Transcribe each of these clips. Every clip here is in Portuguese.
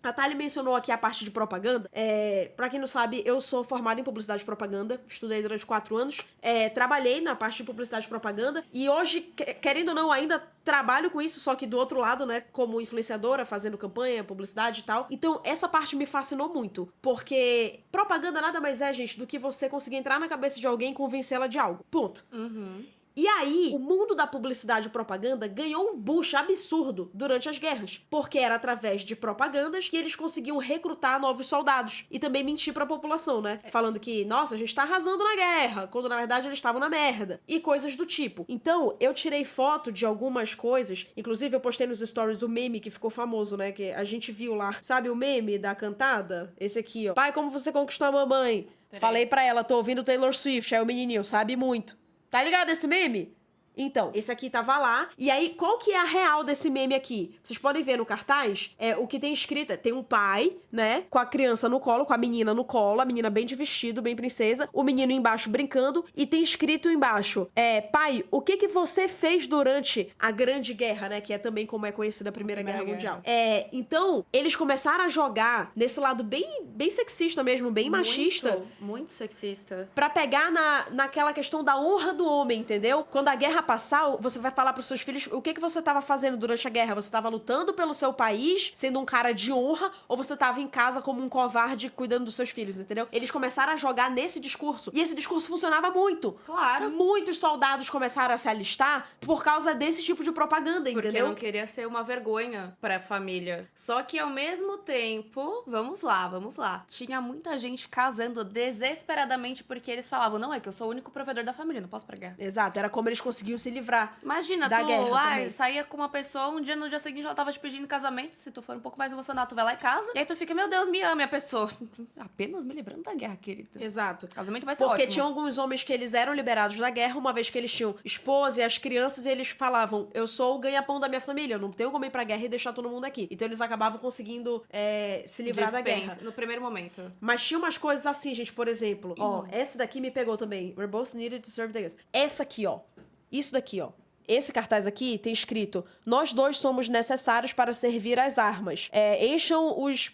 A Thali mencionou aqui a parte de propaganda. Pra quem não sabe, eu sou formada em publicidade e propaganda. Estudei durante 4 anos. Trabalhei na parte de publicidade e propaganda. E hoje, querendo ou não, ainda trabalho com isso, só que do outro lado, né? Como influenciadora, fazendo campanha, publicidade e tal. Então, essa parte me fascinou muito. Porque propaganda nada mais é, gente, do que você conseguir entrar na cabeça de alguém e convencê-la de algo. Ponto. E aí, o mundo da publicidade e propaganda ganhou um boost absurdo durante as guerras, porque era através de propagandas que eles conseguiam recrutar novos soldados e também mentir pra população, né? Falando que, nossa, a gente tá arrasando na guerra, quando na verdade eles estavam na merda, e coisas do tipo. Então, eu tirei foto de algumas coisas, inclusive eu postei nos stories o meme que ficou famoso, né? Que a gente viu lá, sabe o meme da cantada? Esse aqui, ó. Pai, como você conquistou a mamãe? Falei pra ela, tô ouvindo Taylor Swift, aí o menininho, sabe muito. Tá ligado esse meme? Então, esse aqui tava lá. E aí, qual que é a real desse meme aqui? Vocês podem ver no cartaz, o que tem escrito, tem um pai, né, com a criança no colo, com a menina no colo, a menina bem de vestido, bem princesa, o menino embaixo brincando, e tem escrito embaixo, pai, o que que você fez durante a Grande Guerra, né, que é também como é conhecida a Primeira Guerra Mundial. Então, eles começaram a jogar nesse lado bem sexista mesmo, bem machista. Muito sexista. Pra pegar naquela questão da honra do homem, entendeu? Quando a guerra passar, você vai falar pros seus filhos o que você tava fazendo durante a guerra. Você tava lutando pelo seu país, sendo um cara de honra, ou você tava em casa como um covarde cuidando dos seus filhos, entendeu? Eles começaram a jogar nesse discurso. E esse discurso funcionava muito. Claro. Muitos soldados começaram a se alistar por causa desse tipo de propaganda, entendeu? Porque não queria ser uma vergonha pra família. Só que ao mesmo tempo, vamos lá. Tinha muita gente casando desesperadamente porque eles falavam, não, é que eu sou o único provedor da família, não posso ir pra guerra. Exato, era como eles conseguiam se livrar. Imagina, da tu guerra lá, também. saía com uma pessoa, no dia seguinte ela tava te pedindo casamento, se tu for um pouco mais emocionado, tu vai lá em casa, e aí tu fica, meu Deus, me ame a pessoa. Apenas me livrando da guerra, querida. Exato. Casamento vai ser Porque ótimo. tinha alguns homens que eles eram liberados da guerra, uma vez que eles tinham esposa e as crianças, e eles falavam, eu sou o ganha-pão da minha família, eu não tenho como ir pra guerra e deixar todo mundo aqui. Então eles acabavam conseguindo se livrar da guerra. No primeiro momento. Mas tinha umas coisas assim, gente, por exemplo, ó, essa daqui me pegou também. We're both needed to serve the guns. Essa aqui, ó. Isso daqui, ó. Esse cartaz aqui tem escrito, nós dois somos necessários para servir as armas. Encham os...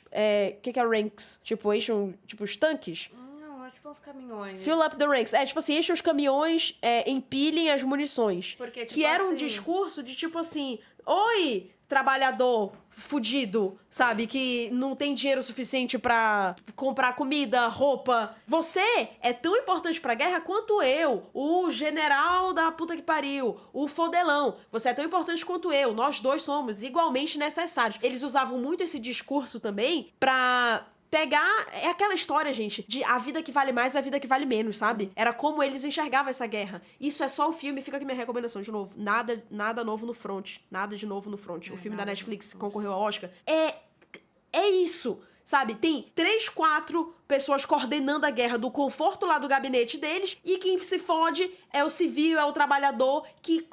que é ranks? Encham, os tanques? Não, é tipo uns caminhões. Fill up the ranks. Tipo assim, enchem os caminhões, empilhem as munições. Porque, tipo que era um assim... discurso de tipo assim, oi, trabalhador fudido, sabe? Que não tem dinheiro suficiente pra comprar comida, roupa. Você é tão importante pra guerra quanto eu, o general da puta que pariu, o fodelão. Você é tão importante quanto eu. Nós dois somos igualmente necessários. Eles usavam muito esse discurso também pra... pegar... É aquela história, gente, de a vida que vale mais e a vida que vale menos, sabe? Era como eles enxergavam essa guerra. Isso é só o filme, fica aqui minha recomendação, de novo. Nada novo no front. Nada de novo no front. O filme da Netflix concorreu ao Oscar. É isso, sabe? Tem 3, 4 pessoas coordenando a guerra do conforto lá do gabinete deles, e quem se fode é o civil, é o trabalhador que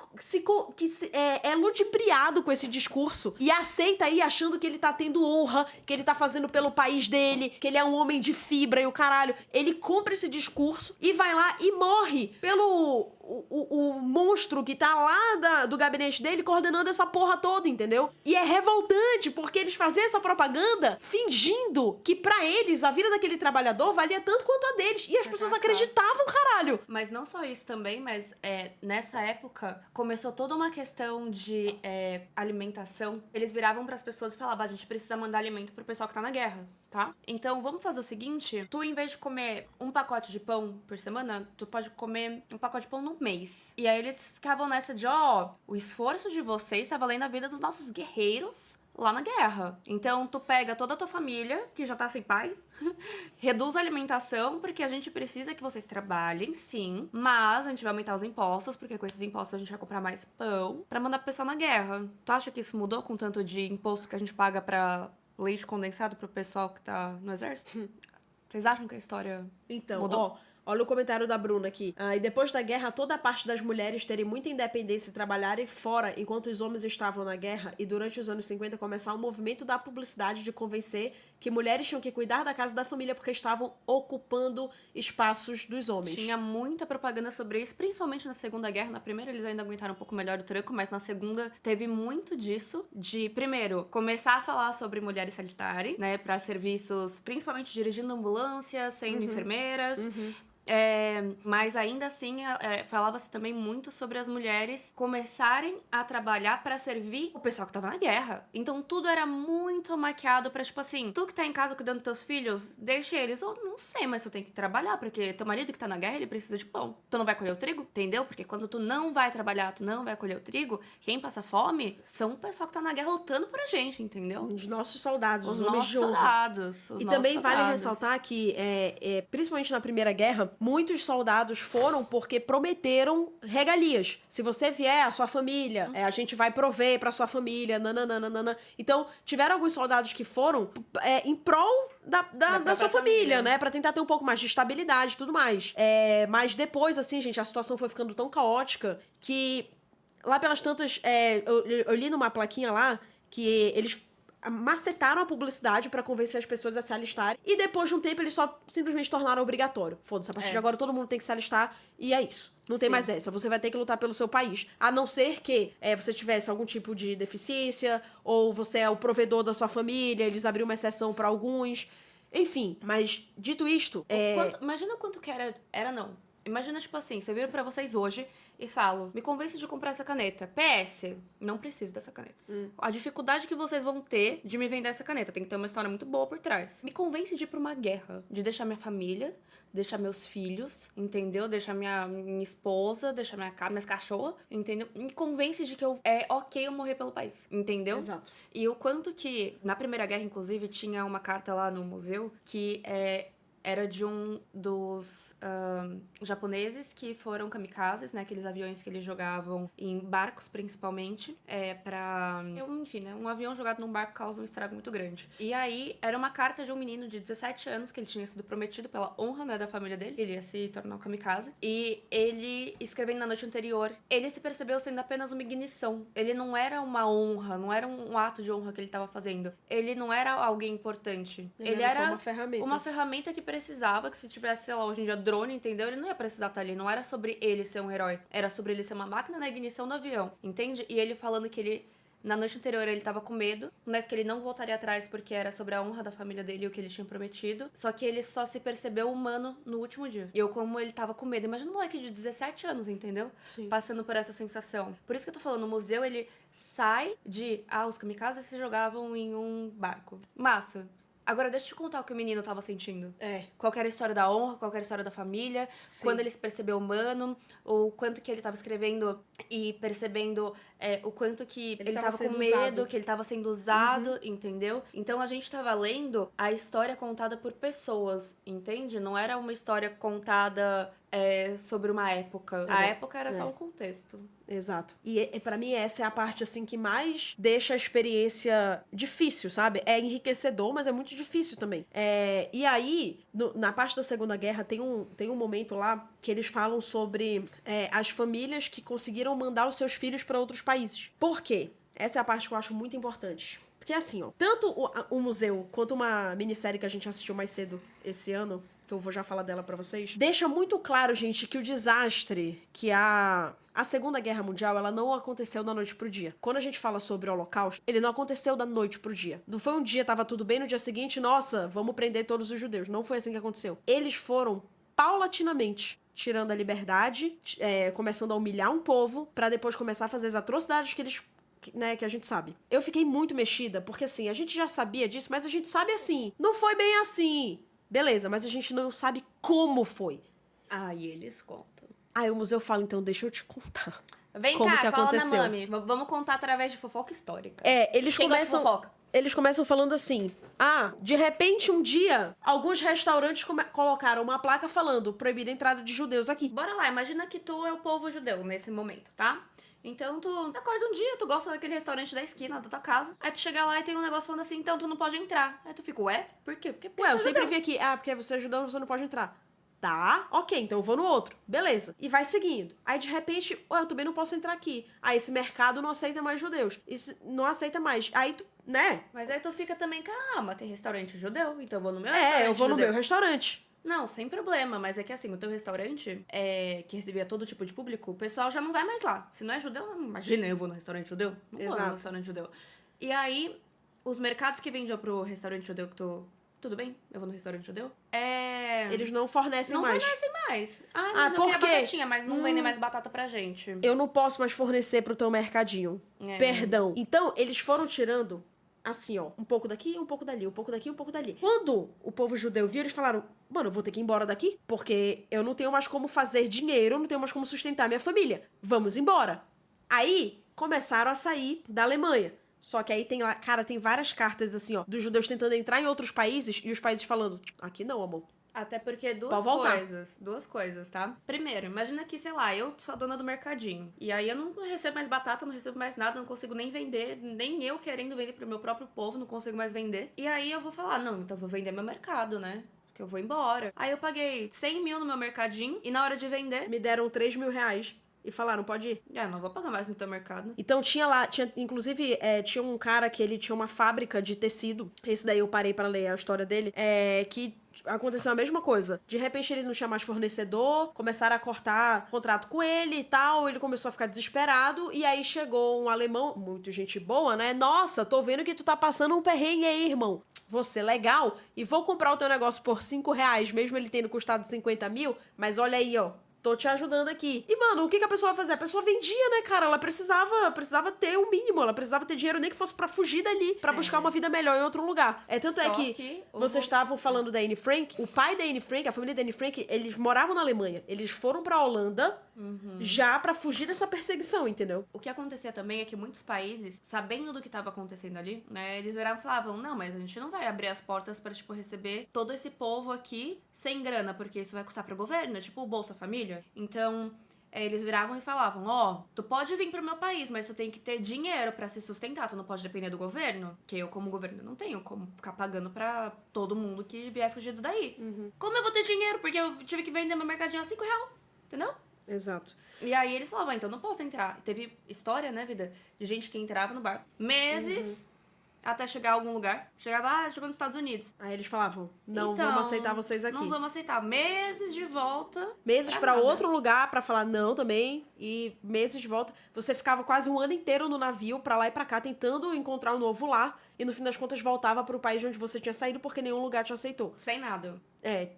é ludibriado com esse discurso e aceita aí achando que ele tá tendo honra, que ele tá fazendo pelo país dele, que ele é um homem de fibra e o caralho. Ele compra esse discurso e vai lá e morre pelo o monstro que tá lá do gabinete dele coordenando essa porra toda, entendeu? E é revoltante, porque eles faziam essa propaganda fingindo que pra eles a vida daquele trabalhador valia tanto quanto a deles. E as pessoas acreditavam, caralho. Mas não só isso também, mas nessa época começou toda uma questão de alimentação. Eles viravam pras pessoas e falavam, a gente precisa mandar alimento pro pessoal que tá na guerra, tá? Então vamos fazer o seguinte, tu em vez de comer um pacote de pão por semana, tu pode comer um pacote de pão no mês. E aí eles ficavam nessa de, o esforço de vocês tá valendo a vida dos nossos guerreiros lá na guerra. Então, tu pega toda a tua família, que já tá sem pai, reduz a alimentação, porque a gente precisa que vocês trabalhem, sim, mas a gente vai aumentar os impostos, porque com esses impostos a gente vai comprar mais pão pra mandar pro pessoal na guerra. Tu acha que isso mudou com tanto de imposto que a gente paga pra leite condensado pro pessoal que tá no exército? Vocês acham que a história então, mudou? Olha o comentário da Bruna aqui. E depois da guerra, toda a parte das mulheres terem muita independência e trabalharem fora enquanto os homens estavam na guerra, e durante os anos 50 começar um movimento da publicidade de convencer que mulheres tinham que cuidar da casa da família porque estavam ocupando espaços dos homens. Tinha muita propaganda sobre isso, principalmente na Segunda Guerra. Na primeira eles ainda aguentaram um pouco melhor o tranco, mas na segunda teve muito disso, de, primeiro, começar a falar sobre mulheres se alistarem, né, pra serviços, principalmente dirigindo ambulâncias, sendo enfermeiras. Mas ainda assim, falava-se também muito sobre as mulheres começarem a trabalhar pra servir o pessoal que tava na guerra. Então tudo era muito maquiado pra, tipo assim, tu que tá em casa cuidando dos teus filhos, deixa eles. Eu não sei, mas tu tem que trabalhar, porque teu marido que tá na guerra, ele precisa de pão. Tu não vai colher o trigo, entendeu? Porque quando tu não vai trabalhar, tu não vai colher o trigo, quem passa fome são o pessoal que tá na guerra lutando por a gente, entendeu? Os nossos soldados, os homens nossos de honra. soldados. E também vale ressaltar que, principalmente na Primeira Guerra, muitos soldados foram porque prometeram regalias. Se você vier, a sua família, a gente vai prover pra sua família, nananana. Então, tiveram alguns soldados que foram em prol da sua família, né? Pra tentar ter um pouco mais de estabilidade e tudo mais. Mas depois, assim, gente, a situação foi ficando tão caótica que lá pelas tantas... eu li numa plaquinha lá que eles macetaram a publicidade pra convencer as pessoas a se alistarem. E depois de um tempo, eles só simplesmente tornaram obrigatório. Foda-se, a partir de agora todo mundo tem que se alistar e é isso. Não tem mais essa. Você vai ter que lutar pelo seu país. A não ser que você tivesse algum tipo de deficiência, ou você é o provedor da sua família, eles abriram uma exceção pra alguns. Enfim, mas dito isto... Imagina quanto que era não. Imagina, tipo assim, você vira pra vocês hoje e falo, me convence de comprar essa caneta. PS, não preciso dessa caneta. A dificuldade que vocês vão ter de me vender essa caneta, tem que ter uma história muito boa por trás. Me convence de ir pra uma guerra, de deixar minha família, deixar meus filhos, entendeu? Deixar minha esposa, deixar minhas cachorras, entendeu? Me convence de que é ok eu morrer pelo país, entendeu? Exato. E o quanto que, na Primeira Guerra, inclusive, tinha uma carta lá no museu que era de um dos japoneses que foram kamikazes, né? Aqueles aviões que eles jogavam em barcos, principalmente, enfim, né? Um avião jogado num barco causa um estrago muito grande. E aí, era uma carta de um menino de 17 anos que ele tinha sido prometido pela honra, né, da família dele. Ele ia se tornar um kamikaze. E ele, escrevendo na noite anterior, ele se percebeu sendo apenas uma ignição. Ele não era uma honra, não era um ato de honra que ele estava fazendo. Ele não era alguém importante. Ele era só uma ferramenta. Uma ferramenta que precisava, que se tivesse, sei lá, hoje em dia drone, entendeu? Ele não ia precisar estar ali. Não era sobre ele ser um herói. Era sobre ele ser uma máquina na ignição do avião, entende? E ele falando que ele, na noite anterior, ele tava com medo, mas que ele não voltaria atrás porque era sobre a honra da família dele e o que ele tinha prometido. Só que ele só se percebeu humano no último dia. E eu, como ele tava com medo, imagina um moleque de 17 anos, entendeu? Sim. Passando por essa sensação. Por isso que eu tô falando, o museu, ele sai de, os kamikazes se jogavam em um barco. Massa. Agora, deixa eu te contar o que o menino tava sentindo. Qual que era a história da honra, qual que era a história da família, quando ele se percebeu humano, o quanto que ele tava escrevendo e percebendo o quanto que ele tava com medo, usado. Que ele tava sendo usado, entendeu? Então, a gente tava lendo a história contada por pessoas, entende? Não era uma história contada sobre uma época. A época era só um contexto. Exato. E pra mim essa é a parte, assim, que mais deixa a experiência difícil, sabe? É enriquecedor, mas é muito difícil também. E aí, na parte da Segunda Guerra, tem um momento lá que eles falam sobre as famílias que conseguiram mandar os seus filhos pra outros países. Por quê? Essa é a parte que eu acho muito importante. Porque assim, ó, tanto o museu quanto uma minissérie que a gente assistiu mais cedo esse ano, que eu vou já falar dela pra vocês, deixa muito claro, gente, que o desastre que a Segunda Guerra Mundial, ela não aconteceu da noite pro dia. Quando a gente fala sobre o Holocausto, ele não aconteceu da noite pro dia. Não foi um dia, tava tudo bem, no dia seguinte, nossa, vamos prender todos os judeus. Não foi assim que aconteceu. Eles foram paulatinamente tirando a liberdade, começando a humilhar um povo, pra depois começar a fazer as atrocidades que eles... né, que a gente sabe. Eu fiquei muito mexida, porque assim, a gente já sabia disso, mas a gente sabe assim, não foi bem assim. Beleza, mas a gente não sabe como foi. E eles contam. Aí o museu fala, então, deixa eu te contar. Vem como cá, que fala aconteceu. na mami. Vamos contar através de fofoca histórica. Eles Quem gosta de começam... fofoca? Eles começam falando assim, de repente um dia, alguns restaurantes colocaram uma placa falando, proibida a entrada de judeus aqui. Bora lá, imagina que tu é o povo judeu nesse momento, tá? Então tu acorda um dia, tu gosta daquele restaurante da esquina da tua casa, aí tu chega lá e tem um negócio falando assim, então tu não pode entrar. Aí tu fica, ué? Por quê? Porque eu sempre vi aqui, porque você é judeu, você não pode entrar. Tá, ok, então eu vou no outro. Beleza. E vai seguindo. Aí, de repente, eu também não posso entrar aqui. Aí, esse mercado não aceita mais judeus. Isso não aceita mais. Aí, tu, né? Mas aí tu fica também, calma, tem restaurante judeu, então eu vou no meu É, eu vou no judeu. meu restaurante. Não, sem problema, mas é que assim, o teu restaurante, que recebia todo tipo de público, o pessoal já não vai mais lá. Se não é judeu, não, imagina eu vou no restaurante judeu. Não vou no restaurante judeu. E aí, os mercados que vendiam pro restaurante judeu que tu... Tudo bem, eu vou no restaurante judeu. Eles não fornecem Não mais. fornecem mais. Ah, mas eu por queria quê? batatinha, mas não vendem mais batata pra gente. Eu não posso mais fornecer pro teu mercadinho. Perdão. Então, eles foram tirando, assim, ó, um pouco daqui, um pouco dali, um pouco daqui, um pouco dali. Quando o povo judeu viu, eles falaram, mano, eu vou ter que ir embora daqui, porque eu não tenho mais como fazer dinheiro, eu não tenho mais como sustentar minha família. Vamos embora. Aí, começaram a sair da Alemanha. Só que aí tem lá, cara, tem várias cartas, assim, ó, dos judeus tentando entrar em outros países e os países falando, aqui não, amor. Até porque Pode voltar. duas coisas, tá? Primeiro, imagina que, sei lá, eu sou a dona do mercadinho. E aí eu não recebo mais batata, não recebo mais nada, não consigo nem vender, nem eu querendo vender pro meu próprio povo, não consigo mais vender. E aí eu vou falar, não, então eu vou vender meu mercado, né? Que eu vou embora. Aí eu paguei 100 mil no meu mercadinho e na hora de vender... Me deram 3 mil reais. E falaram, pode ir. Não vou pagar mais no teu mercado. Então tinha lá, inclusive, tinha um cara que ele tinha uma fábrica de tecido. Esse daí eu parei pra ler a história dele. Que aconteceu a mesma coisa. De repente ele não tinha mais fornecedor, começaram a cortar contrato com ele e tal. Ele começou a ficar desesperado. E aí chegou um alemão, muito gente boa, né? Nossa, tô vendo que tu tá passando um perrengue aí, irmão. Você legal? E vou comprar o teu negócio por 5 reais, mesmo ele tendo custado 50 mil. Mas olha aí, ó. Tô te ajudando aqui. E, mano, o que a pessoa vai fazer? A pessoa vendia, né, cara? Ela precisava ter o mínimo. Ela precisava ter dinheiro nem que fosse pra fugir dali, pra buscar uma vida melhor em outro lugar. Tanto é que vocês estavam falando da Anne Frank. O pai da Anne Frank, a família da Anne Frank, eles moravam na Alemanha. Eles foram pra Holanda já pra fugir dessa perseguição, entendeu? O que acontecia também é que muitos países, sabendo do que tava acontecendo ali, né, eles viravam e falavam, não, mas a gente não vai abrir as portas pra, tipo, receber todo esse povo aqui sem grana, porque isso vai custar pro governo, tipo o Bolsa Família. Então, eles viravam e falavam, ó, tu pode vir pro meu país, mas tu tem que ter dinheiro pra se sustentar, tu não pode depender do governo, que eu, como governo, não tenho como ficar pagando pra todo mundo que vier fugido daí. Como eu vou ter dinheiro? Porque eu tive que vender meu mercadinho a 5 reais, entendeu? Exato. E aí eles falavam, então não posso entrar. Teve história, né, vida, de gente que entrava no barco meses até chegar a algum lugar. Chegava, chegou nos Estados Unidos. Aí eles falavam, não Então, vamos aceitar vocês aqui. Não vamos aceitar. Meses de volta. Meses pra nada. outro lugar pra falar não também. E meses de volta. Você ficava quase um ano inteiro no navio pra lá e pra cá tentando encontrar um novo lar. E no fim das contas voltava pro país onde você tinha saído porque nenhum lugar te aceitou. Sem nada.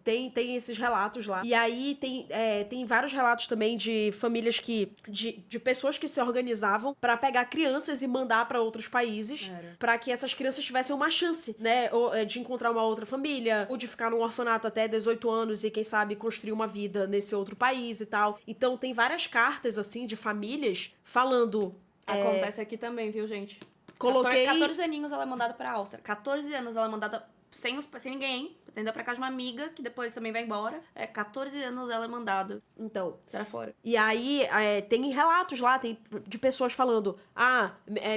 Tem esses relatos lá. E aí tem vários relatos também de famílias de pessoas que se organizavam pra pegar crianças e mandar pra outros países. Pra que essas crianças tivessem uma chance, né? De encontrar uma outra família. Ou de ficar num orfanato até 18 anos e, quem sabe, construir uma vida nesse outro país e tal. Então tem várias cartas, assim, de famílias falando... Acontece aqui também, viu, gente? Coloquei... 14 aninhos ela é mandada pra Áustria. 14 anos ela é mandada sem ninguém. Entendeu? Pra casa de uma amiga, que depois também vai embora. 14 anos ela é mandada. Então. Pra fora. E aí, tem relatos lá, tem de pessoas falando,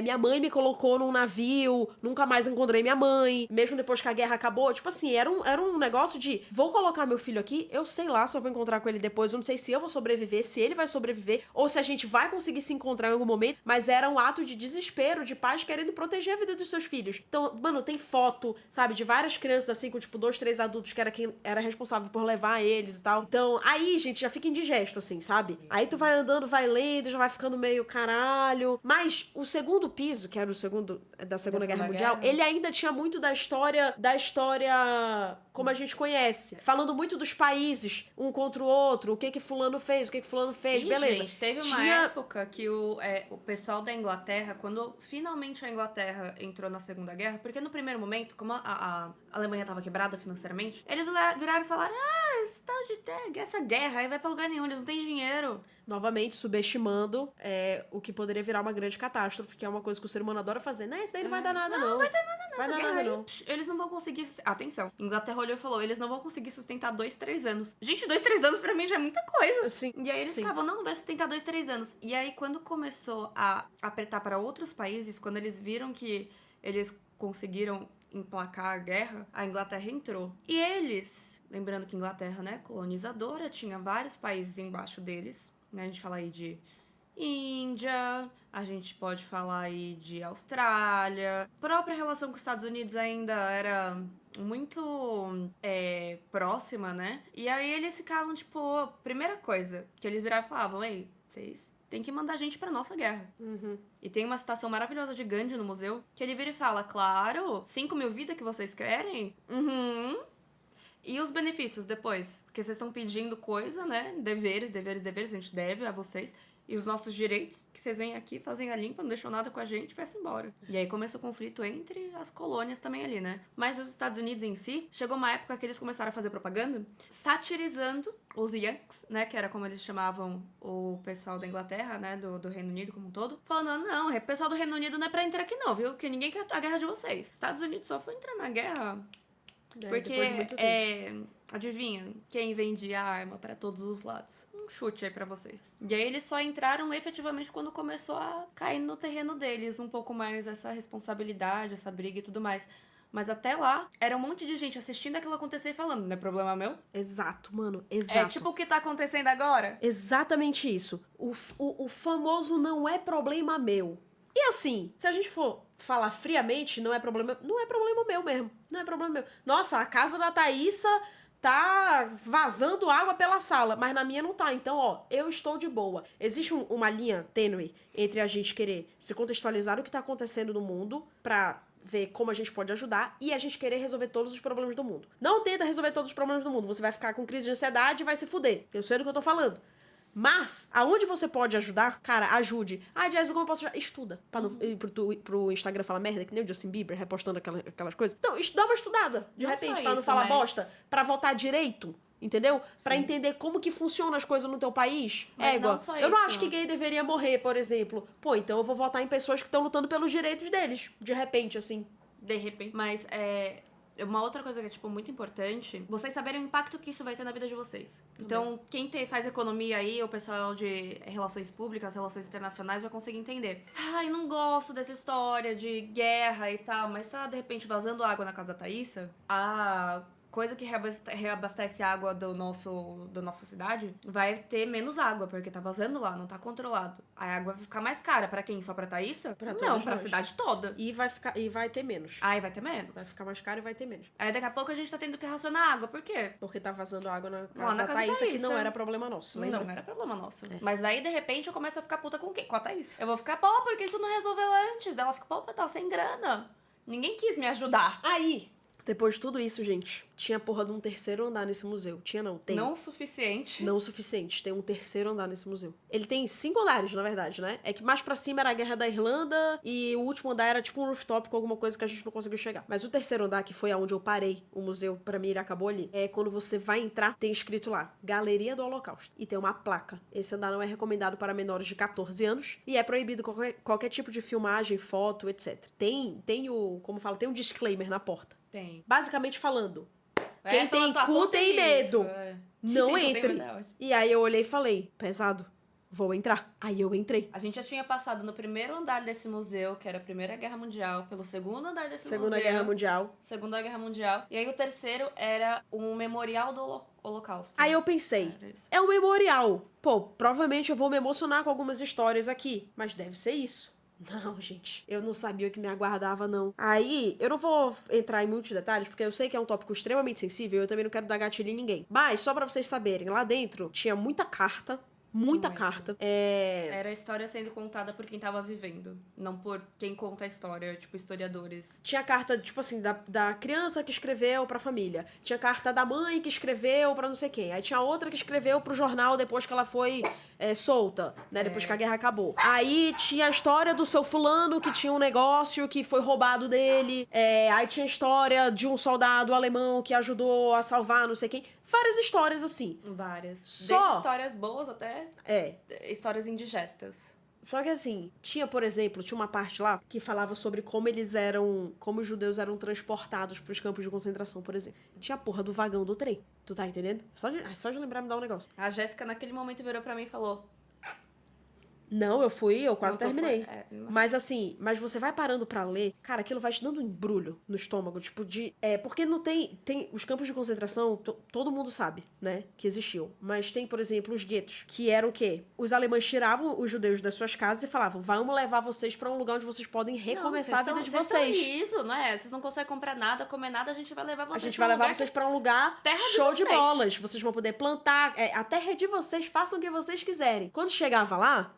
minha mãe me colocou num navio, nunca mais encontrei minha mãe, mesmo depois que a guerra acabou. Tipo assim, era um negócio de, vou colocar meu filho aqui, eu sei lá se eu vou encontrar com ele depois, eu não sei se eu vou sobreviver, se ele vai sobreviver, ou se a gente vai conseguir se encontrar em algum momento, mas era um ato de desespero, de pais querendo proteger a vida dos seus filhos. Então, mano, tem foto, sabe, de várias crianças assim, com tipo 2, 3 adultos que era quem era responsável por levar eles e tal. Então, aí, gente, já fica indigesto, assim, sabe? Aí tu vai andando, vai lendo, já vai ficando meio caralho. Mas o segundo piso, que era o segundo da Segunda Guerra Mundial, ele ainda tinha muito da história como a gente conhece. Falando muito dos países, um contra o outro, o que fulano fez, beleza. Gente, teve uma época que o pessoal da Inglaterra, quando finalmente a Inglaterra entrou na Segunda Guerra, porque no primeiro momento, como a Alemanha estava quebrada financeiramente, eles viraram e falaram, esse tal de essa guerra aí vai pra lugar nenhum, eles não têm dinheiro. Novamente, subestimando o que poderia virar uma grande catástrofe, que é uma coisa que o ser humano adora fazer. Né, isso daí não vai dar nada, não. Não vai dar nada, não. Vai dar nada, não. Eles não vão conseguir... Atenção. Inglaterra olhou e falou, eles não vão conseguir sustentar 2, 3 anos. Gente, 2, 3 anos pra mim já é muita coisa. Sim. E aí eles ficavam, não vai sustentar 2, 3 anos. E aí, quando começou a apertar para outros países, quando eles viram que eles conseguiram emplacar a guerra, a Inglaterra entrou. E eles, lembrando que Inglaterra, né, colonizadora, tinha vários países embaixo deles, né, a gente fala aí de Índia, a gente pode falar aí de Austrália. A própria relação com os Estados Unidos ainda era muito próxima, né? E aí eles ficavam, tipo, primeira coisa que eles viravam e falavam, ei, vocês têm que mandar gente pra nossa guerra. E tem uma citação maravilhosa de Gandhi no museu, que ele vira e fala, claro, 5.000 vidas que vocês querem? E os benefícios depois? Porque vocês estão pedindo coisa, né? Deveres, a gente deve a vocês. E os nossos direitos, que vocês vêm aqui, fazem a limpa, não deixam nada com a gente, vai-se embora. E aí começou o conflito entre as colônias também ali, né? Mas os Estados Unidos em si, chegou uma época que eles começaram a fazer propaganda satirizando os Yankees, né? Que era como eles chamavam o pessoal da Inglaterra, né? Do Reino Unido como um todo. Falando, não, o pessoal do Reino Unido não é pra entrar aqui não, viu? Porque ninguém quer a guerra de vocês. Estados Unidos só foi entrar na guerra porque, adivinha, quem vendia arma pra todos os lados? Um chute aí pra vocês. E aí eles só entraram efetivamente quando começou a cair no terreno deles um pouco mais essa responsabilidade, essa briga e tudo mais. Mas até lá, era um monte de gente assistindo aquilo acontecer e falando, não é problema meu? Exato, mano, exato. É tipo o que tá acontecendo agora? Exatamente isso. O famoso não é problema meu. E assim, se a gente for falar friamente, não é problema meu mesmo. Não é problema meu. Nossa, a casa da Thaísa tá vazando água pela sala, mas na minha não tá. Então, ó, eu estou de boa. Existe uma linha tênue entre a gente querer se contextualizar o que tá acontecendo no mundo pra ver como a gente pode ajudar e a gente querer resolver todos os problemas do mundo. Não tenta resolver todos os problemas do mundo. Você vai ficar com crise de ansiedade e vai se fuder. Eu sei do que eu tô falando. Mas, aonde você pode ajudar, cara, ajude. Ah, Jasmine, como eu posso ajudar? Estuda. Pra não ir pro Instagram falar merda, que nem o Justin Bieber, repostando aquelas coisas. Então, dá uma estudada, de repente, pra não falar bosta. Pra votar direito, entendeu? Pra entender como que funcionam as coisas no teu país. Mas igual, não só eu não isso. acho que gay deveria morrer, por exemplo. Pô, então eu vou votar em pessoas que estão lutando pelos direitos deles. De repente, assim. De repente. Mas, uma outra coisa que é, tipo, muito importante, vocês saberem o impacto que isso vai ter na vida de vocês. Então, quem faz economia aí, o pessoal de relações públicas, relações internacionais, vai conseguir entender. Ai, não gosto dessa história de guerra e tal, mas tá, de repente, vazando água na casa da Thaísa, a coisa que reabastece a água da nossa cidade vai ter menos água, porque tá vazando lá, não tá controlado. A água vai ficar mais cara. Pra quem? Só pra Thaísa? Não, pra cidade toda. E vai ter menos. Aí vai ter menos. Vai ficar mais caro e vai ter menos. Aí daqui a pouco a gente tá tendo que racionar água. Por quê? Porque tá vazando água na Lá casa na da casa da Thaísa, que Thaísa. não era problema nosso, lembra? Não era problema nosso. Mas daí, de repente, eu começo a ficar puta com quem? Com a Thaís. Eu vou ficar, pô, por que tu não resolveu antes? Daí ela fica, pô, mas tava sem grana. Ninguém quis me ajudar. Aí, depois de tudo isso, gente, tinha a porra de um terceiro andar nesse museu. Tinha não, tem. Não o suficiente. Não o suficiente, tem um terceiro andar nesse museu. Ele tem 5 andares, na verdade, né? É que mais pra cima era a Guerra da Irlanda e o último andar era tipo um rooftop com alguma coisa que a gente não conseguiu chegar. Mas o terceiro andar, que foi aonde eu parei o museu, pra mim ele acabou ali, é quando você vai entrar, tem escrito lá, Galeria do Holocausto. E tem uma placa. Esse andar não é recomendado para menores de 14 anos e é proibido qualquer tipo de filmagem, foto, etc. Tem um disclaimer na porta. Tem. Basicamente falando, quem tem pela tua cu conta tem é medo. isso, é. Não Quem tem cu tem entre. medo, é ótimo. E aí eu olhei e falei, pesado, vou entrar. Aí eu entrei. A gente já tinha passado no primeiro andar desse museu, que era a Primeira Guerra Mundial, pelo segundo andar desse Segunda museu. Guerra Mundial. Segunda Guerra Mundial. E aí o terceiro era um memorial do Holocausto. Aí eu pensei, Era isso. é um memorial. Pô, provavelmente eu vou me emocionar com algumas histórias aqui. Mas deve ser isso. Não, gente, eu não sabia o que me aguardava, não. Aí, eu não vou entrar em muitos detalhes, porque eu sei que é um tópico extremamente sensível, eu também não quero dar gatilho em ninguém. Mas, só pra vocês saberem, lá dentro tinha muita carta, muita Muito. carta. Era a história sendo contada por quem tava vivendo, não por quem conta a história, tipo, historiadores. Tinha carta, tipo assim, da criança que escreveu pra família. Tinha carta da mãe que escreveu pra não sei quem. Aí tinha outra que escreveu pro jornal depois que ela foi solta, né? Depois que a guerra acabou. Aí tinha a história do seu fulano que tinha um negócio que foi roubado dele. Aí tinha a história de um soldado alemão que ajudou a salvar não sei quem. Várias histórias assim. Várias. Só- Desde histórias boas até histórias indigestas. Só que assim, tinha uma parte lá que falava sobre como os judeus eram transportados pros campos de concentração, por exemplo. Tinha a porra do vagão do trem. Tu tá entendendo? Só de lembrar me dá um negócio. A Jéssica, naquele momento, virou pra mim e falou: Não, eu quase Não tô terminei. for- Mas assim, mas você vai parando pra ler, cara, aquilo vai te dando um embrulho no estômago, tipo de... porque não tem os campos de concentração, todo mundo sabe, né, que existiu. Mas tem, por exemplo, os guetos, que era o quê? Os alemães tiravam os judeus das suas casas e falavam, vamos levar vocês pra um lugar onde vocês podem recomeçar a vida de vocês. Isso, não é? Vocês não conseguem comprar nada, comer nada, a gente vai levar vocês A gente vai levar vocês pra um lugar show de bolas. Vocês vão poder plantar. A terra é de vocês, façam o que vocês quiserem. Quando chegava lá,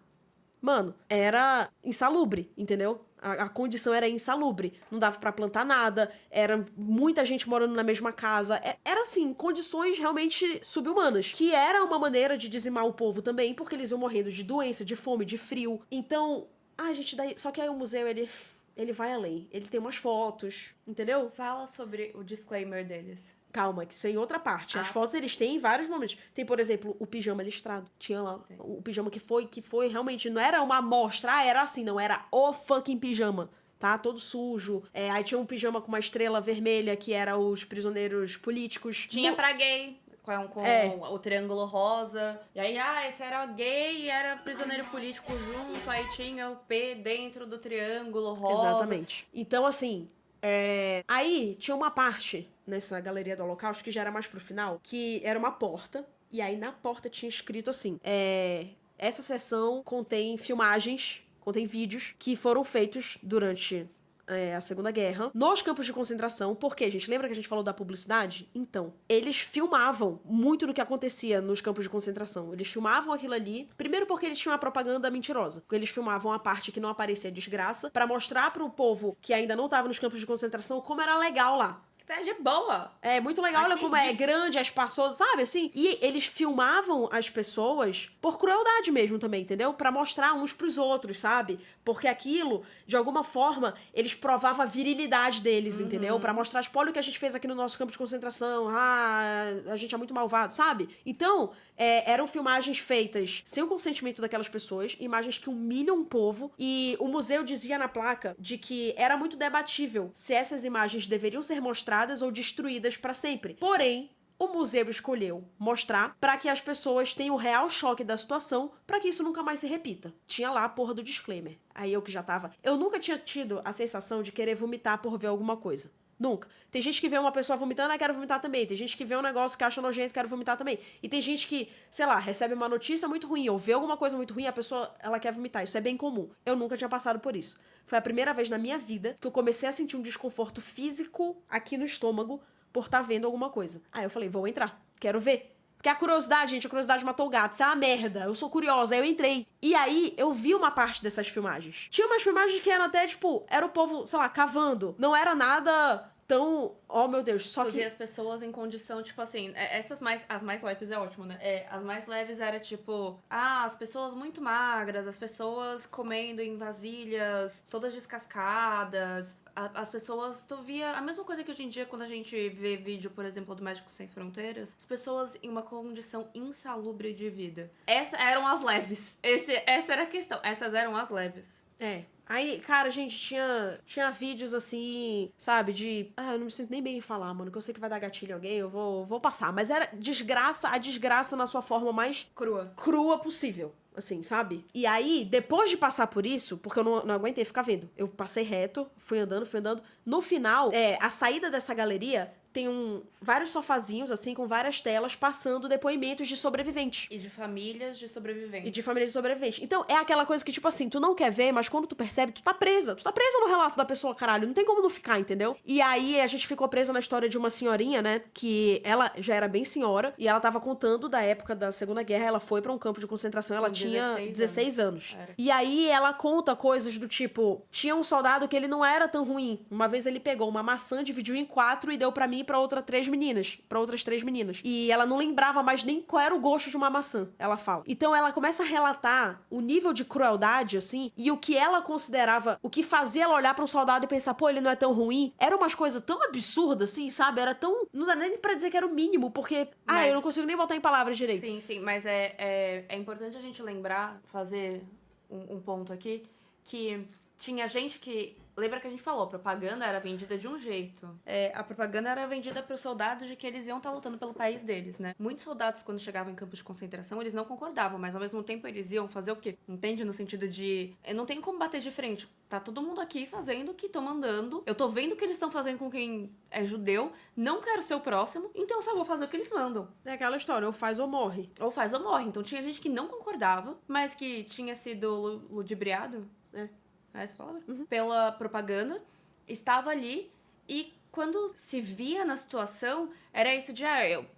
mano, era insalubre, entendeu? A condição era insalubre. Não dava pra plantar nada. Era muita gente morando na mesma casa. Era, assim, condições realmente subhumanas. Que era uma maneira de dizimar o povo também, porque eles iam morrendo de doença, de fome, de frio. Então, gente, daí... Só que aí o museu, ele vai além. Ele tem umas fotos, entendeu? Fala sobre o disclaimer deles. Calma, que isso é em outra parte. As fotos eles têm em vários momentos. Tem, por exemplo, o pijama listrado. Tinha lá o pijama que foi realmente... Não era uma amostra, era assim, não. Era o fucking pijama, tá? Todo sujo. Aí tinha um pijama com uma estrela vermelha, que era os prisioneiros políticos. Tinha pra gay, com o triângulo rosa. E aí, esse era gay e era prisioneiro político junto. Aí tinha o P dentro do triângulo rosa. Exatamente. Então, assim... Aí tinha uma parte nessa galeria do Holocausto que já era mais pro final, que era uma porta, e aí na porta tinha escrito assim: essa seção contém filmagens, contém vídeos que foram feitos durante a Segunda Guerra nos campos de concentração. Porque, gente, lembra que a gente falou da publicidade? Então, eles filmavam muito do que acontecia nos campos de concentração. Eles filmavam aquilo ali, primeiro porque eles tinham uma propaganda mentirosa. Porque eles filmavam a parte que não aparecia desgraça, pra mostrar pro povo que ainda não tava nos campos de concentração como era legal lá. Tá de boa. É muito legal, olha como é grande, é espaçoso, sabe, assim? E eles filmavam as pessoas por crueldade mesmo também, entendeu? Pra mostrar uns pros outros, sabe? Porque aquilo, de alguma forma, eles provavam a virilidade deles, entendeu? Pra mostrar, tipo, olha o que a gente fez aqui no nosso campo de concentração, a gente é muito malvado, sabe? Então, eram filmagens feitas sem o consentimento daquelas pessoas, imagens que humilham o povo, e o museu dizia na placa de que era muito debatível se essas imagens deveriam ser mostradas ou destruídas pra sempre. Porém, o museu escolheu mostrar pra que as pessoas tenham o real choque da situação, pra que isso nunca mais se repita. Tinha lá a porra do disclaimer. Aí eu que já tava... Eu nunca tinha tido a sensação de querer vomitar por ver alguma coisa. Nunca. Tem gente que vê uma pessoa vomitando, quero vomitar também. Tem gente que vê um negócio que acha nojento, quero vomitar também. E tem gente que, sei lá, recebe uma notícia muito ruim ou vê alguma coisa muito ruim, a pessoa, ela quer vomitar. Isso é bem comum. Eu nunca tinha passado por isso. Foi a primeira vez na minha vida que eu comecei a sentir um desconforto físico aqui no estômago por estar vendo alguma coisa. Aí eu falei, vou entrar. Quero ver. Porque a curiosidade, gente, a curiosidade matou o gato. Isso é uma merda. Eu sou curiosa. Aí eu entrei. E aí, eu vi uma parte dessas filmagens. Tinha umas filmagens que eram até, tipo, era o povo, sei lá, cavando. Não era nada tão... Oh, meu Deus, só que... as pessoas em condição, tipo assim... As mais leves é ótimo, né? As mais leves era, tipo... as pessoas muito magras. As pessoas comendo em vasilhas todas descascadas. As pessoas, tu via a mesma coisa que hoje em dia quando a gente vê vídeo, por exemplo, do Médicos Sem Fronteiras, as pessoas em uma condição insalubre de vida. Essas eram as leves. Essa era a questão. Essas eram as leves. Aí, cara, gente, tinha vídeos assim, sabe, de... eu não me sinto nem bem em falar, mano, que eu sei que vai dar gatilho em alguém, eu vou passar. Mas era a desgraça na sua forma mais... crua possível. Assim, sabe? E aí, depois de passar por isso, porque eu não aguentei ficar vendo, eu passei reto, fui andando. No final, a saída dessa galeria tem vários sofazinhos, assim, com várias telas, passando depoimentos de sobreviventes. E de famílias de sobreviventes. Então, é aquela coisa que, tipo assim, tu não quer ver, mas quando tu percebe, tu tá presa. Tu tá presa no relato da pessoa, caralho. Não tem como não ficar, entendeu? E aí, a gente ficou presa na história de uma senhorinha, né? Que ela já era bem senhora, e ela tava contando da época da Segunda Guerra, ela foi pra um campo de concentração, ela tinha 16 anos. E aí, ela conta coisas do tipo, tinha um soldado que ele não era tão ruim. Uma vez ele pegou uma maçã, dividiu em 4 e deu pra mim e pra outras 3 meninas. E ela não lembrava mais nem qual era o gosto de uma maçã, ela fala. Então ela começa a relatar o nível de crueldade, assim, e o que ela considerava, o que fazia ela olhar pra um soldado e pensar, pô, ele não é tão ruim. Era umas coisas tão absurdas, assim, sabe? Era tão... Não dá nem pra dizer que era o mínimo, porque... eu não consigo nem botar em palavras direito. Sim, mas é importante a gente lembrar, fazer um ponto aqui, que tinha gente que lembra que a gente falou, a propaganda era vendida de um jeito. A propaganda era vendida pros soldados de que eles iam estar lutando pelo país deles, né? Muitos soldados, quando chegavam em campos de concentração, eles não concordavam, mas ao mesmo tempo eles iam fazer o quê? Entende? No sentido de, eu não tenho como bater de frente. Tá todo mundo aqui fazendo o que estão mandando. Eu tô vendo o que eles estão fazendo com quem é judeu. Não quero ser o próximo, então só vou fazer o que eles mandam. É aquela história, ou faz ou morre. Ou faz ou morre. Então tinha gente que não concordava, mas que tinha sido ludibriado. É essa palavra? Pela propaganda. Estava ali e quando se via na situação, era isso de,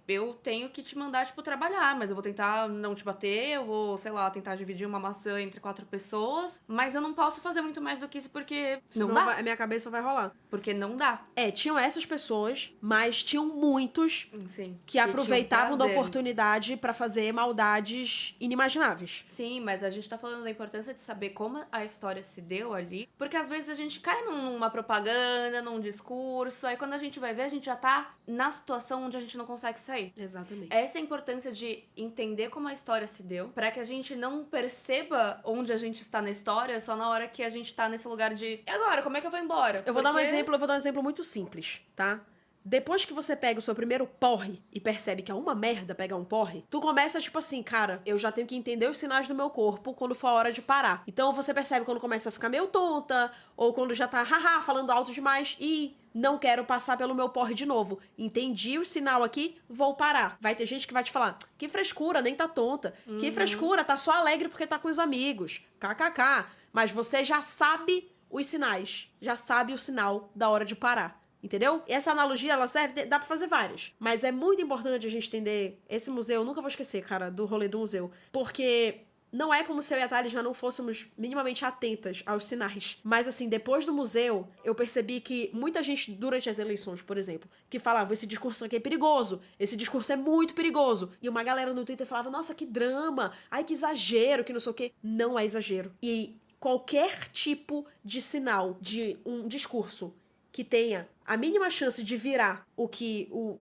eu tenho que te mandar, tipo, trabalhar, mas eu vou tentar não te bater, eu vou, sei lá, tentar dividir uma maçã entre 4 pessoas, mas eu não posso fazer muito mais do que isso porque Senão não dá. a minha cabeça vai rolar. Porque não dá. Tinham essas pessoas, mas tinham muitos Sim, que aproveitavam da prazer. oportunidade pra fazer maldades inimagináveis. Sim, mas a gente tá falando da importância de saber como a história se deu ali, porque às vezes a gente cai numa propaganda, num discurso, aí quando a gente vai ver, a gente já tá na situação onde a gente não consegue sair. Exatamente. Essa é a importância de entender como a história se deu, pra que a gente não perceba onde a gente está na história só na hora que a gente tá nesse lugar de, e agora, como é que eu vou embora? Eu vou dar um exemplo muito simples, tá? Depois que você pega o seu primeiro porre e percebe que é uma merda pegar um porre, tu começa, tipo assim, cara, eu já tenho que entender os sinais do meu corpo quando for a hora de parar. Então você percebe quando começa a ficar meio tonta, ou quando já tá, falando alto demais, e não quero passar pelo meu porre de novo. Entendi o sinal aqui, vou parar. Vai ter gente que vai te falar, que frescura, nem tá tonta. Que frescura, tá só alegre porque tá com os amigos. KKK. Mas você já sabe os sinais. Já sabe o sinal da hora de parar. Entendeu? Essa analogia, ela serve, dá pra fazer várias. Mas é muito importante a gente entender esse museu, eu nunca vou esquecer, cara, do rolê do museu. Porque não é como se eu e a Thali já não fôssemos minimamente atentas aos sinais. Mas, assim, depois do museu, eu percebi que muita gente, durante as eleições, por exemplo, que falava, esse discurso aqui é perigoso, esse discurso é muito perigoso. E uma galera no Twitter falava, nossa, que drama, ai, que exagero, que não sei o quê. Não é exagero. E qualquer tipo de sinal de um discurso que tenha a mínima chance de virar o que o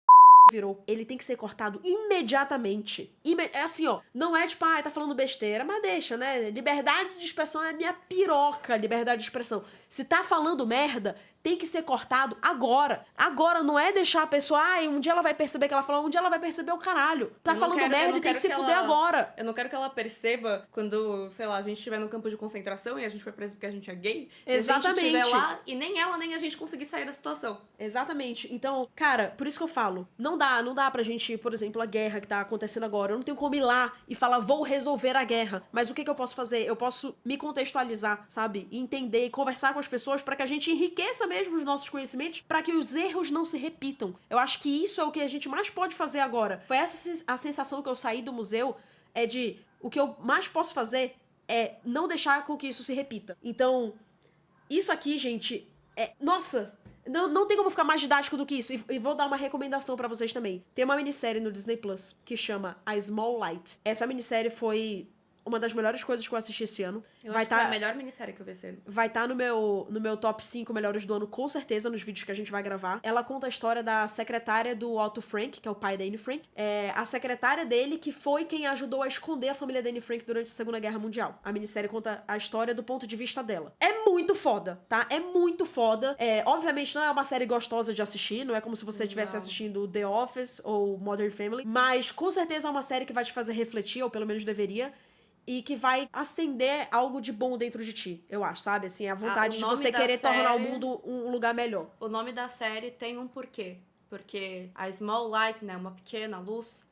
virou, ele tem que ser cortado imediatamente. É assim, ó, não é tipo, tá falando besteira, mas deixa, né? Liberdade de expressão é minha piroca, liberdade de expressão. Se tá falando merda, tem que ser cortado agora. Agora, não é deixar a pessoa, um dia ela vai perceber que ela falou, um dia ela vai perceber o caralho. Tá falando merda e tem que se fuder agora. Eu não quero que ela perceba quando, sei lá, a gente estiver no campo de concentração e a gente foi preso porque a gente é gay. Exatamente. E a gente estiver lá e nem ela nem a gente conseguir sair da situação. Exatamente. Então, cara, por isso que eu falo, não dá pra gente, por exemplo, a guerra que tá acontecendo agora, eu não tenho como ir lá e falar, vou resolver a guerra. Mas o que eu posso fazer? Eu posso me contextualizar, sabe? E entender e conversar com as pessoas pra que a gente enriqueça mesmo os nossos conhecimentos, pra que os erros não se repitam. Eu acho que isso é o que a gente mais pode fazer agora. Foi essa a sensação que eu saí do museu, é de, o que eu mais posso fazer é não deixar com que isso se repita. Então, isso aqui, gente, nossa, não tem como ficar mais didático do que isso. E vou dar uma recomendação pra vocês também. Tem uma minissérie no Disney Plus que chama A Small Light. Essa minissérie foi uma das melhores coisas que eu assisti esse ano. Eu acho que foi a melhor minissérie que eu vi esse ano. Vai estar no meu top 5 melhores do ano, com certeza, nos vídeos que a gente vai gravar. Ela conta a história da secretária do Otto Frank, que é o pai da Anne Frank. A secretária dele, que foi quem ajudou a esconder a família da Anne Frank durante a Segunda Guerra Mundial. A minissérie conta a história do ponto de vista dela. É muito foda, tá? É muito foda. Obviamente, não é uma série gostosa de assistir, não é como se você estivesse assistindo The Office ou Modern Family, mas com certeza é uma série que vai te fazer refletir, ou pelo menos deveria, e que vai acender algo de bom dentro de ti, eu acho, sabe? Assim, a vontade de você querer tornar o mundo um lugar melhor. O nome da série tem um porquê. Porque a Small Light, né, uma pequena luz,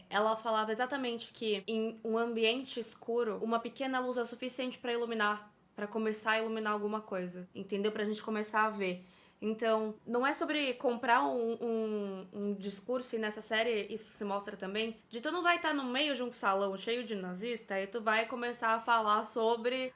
ela falava exatamente que em um ambiente escuro, uma pequena luz é o suficiente pra iluminar, pra começar a iluminar alguma coisa, entendeu? Pra gente começar a ver. Então, não é sobre comprar um discurso, e nessa série isso se mostra também, de tu não vai estar no meio de um salão cheio de nazista e tu vai começar a falar sobre,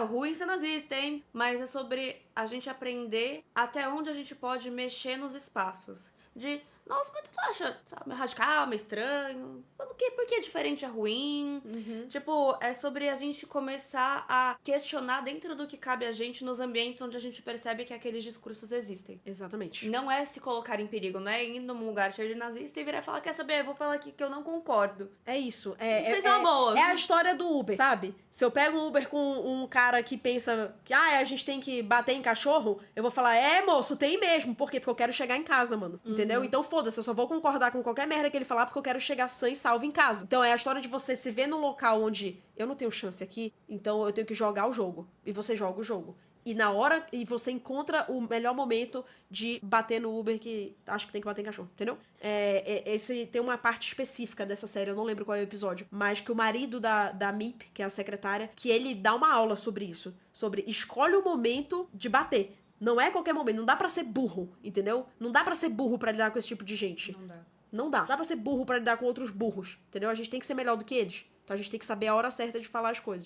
ruim ser nazista, hein? Mas é sobre a gente aprender até onde a gente pode mexer nos espaços. De Nossa, mas tu acha, sabe, meio radical, meio estranho? Por que diferente é ruim? Tipo, é sobre a gente começar a questionar dentro do que cabe a gente nos ambientes onde a gente percebe que aqueles discursos existem. Exatamente. Não é se colocar em perigo, não é ir num lugar cheio de nazista e virar e falar, quer saber, eu vou falar aqui que eu não concordo. É isso. Vocês são boas. É a história do Uber, sabe? Se eu pego um Uber com um cara que pensa que a gente tem que bater em cachorro, eu vou falar, moço, tem mesmo. Por quê? Porque eu quero chegar em casa, mano. Entendeu? Então foda-se, eu só vou concordar com qualquer merda que ele falar porque eu quero chegar sã e salvo em casa. Então é a história de você se ver num local onde eu não tenho chance aqui, então eu tenho que jogar o jogo. E você joga o jogo. E você encontra o melhor momento de bater no Uber que acho que tem que bater em cachorro, entendeu? Esse tem uma parte específica dessa série, eu não lembro qual é o episódio, mas que o marido da Mip, que é a secretária, que ele dá uma aula sobre isso. Sobre escolhe o momento de bater. Não é qualquer momento, não dá pra ser burro, entendeu? Não dá pra ser burro pra lidar com esse tipo de gente. Não dá. Não dá. Não dá pra ser burro pra lidar com outros burros, entendeu? A gente tem que ser melhor do que eles. Então a gente tem que saber a hora certa de falar as coisas.